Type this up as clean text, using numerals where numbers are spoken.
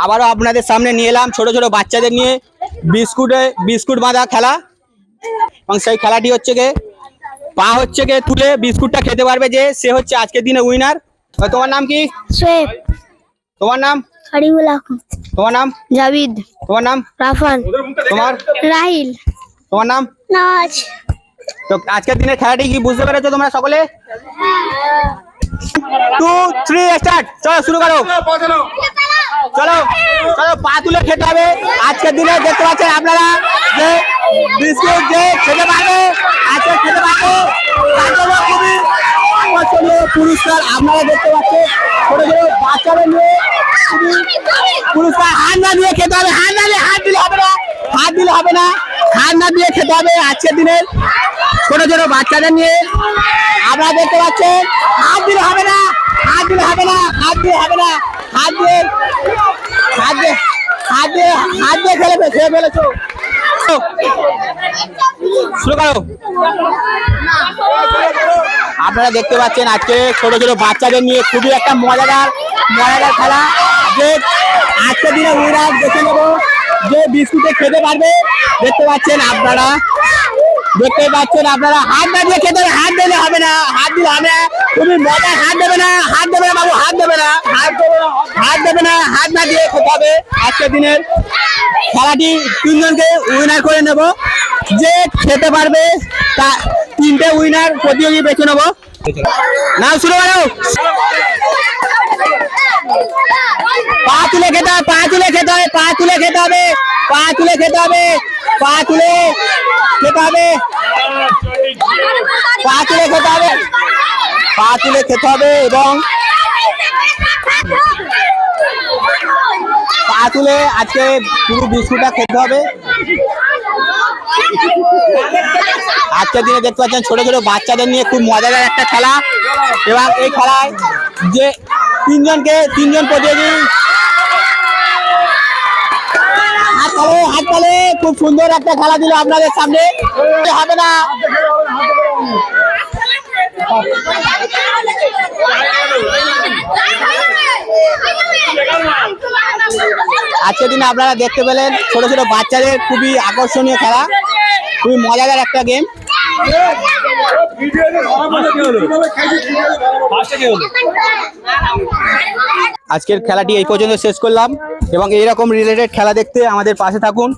আবারও আপনাদের সামনে নিয়ে এলাম ছোট ছোট বাচ্চাদের নিয়ে বিস্কুট বাঁধা খেলা। এবং সেই খেলাটি হচ্ছে গে পা হচ্ছে গে তুলে বিস্কুটটা খেতে পারবে যে সে হচ্ছে আজকের দিনে উইনার। তোমার নাম কি? সোয়েব। তোমার নাম? হারিবুল আহমেদ। তোমার নাম? জাবিদ। তোমার নাম? রাফান। তোমার? রাহিল। তোমার নাম? নাজ। তো আজকের দিনের খেলাটি কি বুঝতে পেরেছো তোমরা সকলে? 2 3 স্টার্ট। চলো শুরু করো। চলো চলো পা তুলে খেতে হবে। আজকের দিনে দেখতে পাচ্ছেন আপনারা যে বিস্কুট যে খেতে পারবে আজকে খেতে পারবে খুবই আকর্ষণীয় পুরস্কার আপনারা দেখতে পাচ্ছেন। ছোট ছোট বাচ্চাদের নিয়ে পুরস্কার হাত না দিয়ে খেতে হবে। হাত দিলে হবে না, হাত দিলে হবে না, হাত না দিয়ে খেতে হবে। আজকের দিনের ছোট ছোট বাচ্চাদের নিয়ে আপনারা দেখতে পাচ্ছেন হাত দিলে হবে না, হাত দিলে হবে না, হাত দিয়ে হবে না, হাত দিয়ে খেয়ে ফেলেছো। শুরু করো। আপনারা দেখতে পাচ্ছেন আজকে ছোট ছোট বাচ্চাদের নিয়ে খুবই একটা মজাদার খেলা। যে আজকের দিনে উইনার দেখে নেব যে বিস্কুটে খেতে পারবে। দেখতে পাচ্ছেন আপনারা হাত না দিয়ে খেতে হবে। হাত দিলে হবে না, হাত দিলে হবে না, খুবই মজা। হাত দেবে না বাবু, হাত দেবে না, হাত না দিয়ে খেতে হবে। আজকের দিনের খেলাটি 3 জনকে উইনার করে নেব। যে খেতে পারবে তা 3টে উইনার প্রতিযোগী বেছে নেব। নাম শুরু করো। পা তুলে খেতে হবে, পা তুলে খেতে হবে, পা তুলে খেতে হবে, পা তুলে খেতে হবে, পা তুলে খেতে হবে, পা তুলে খেতে হবে, পা তুলে খেতে হবে এবং পা তুলে আজকে পুরো বিস্কুটটা খেতে হবে। আজকের দিনে দেখতে পাচ্ছেন ছোট ছোট বাচ্চাদের নিয়ে খুব মজাদার একটা খেলা। এবং এই খেলায় যে 3 জন প্রতিযোগী হাত তালে খুব সুন্দর একটা খেলা দিল আপনাদের সামনে। হবে না, আজকের দিনে আপনারা দেখতে পেলেন ছোট ছোট বাচ্চাদের খুবই আকর্ষণীয় খেলা, খুবই মজাদার একটা গেম। আজকের খেলাটি এই পর্যন্ত শেষ করলাম এবং এইরকম রিলেটেড খেলা দেখতে আমাদের পাশে থাকুন।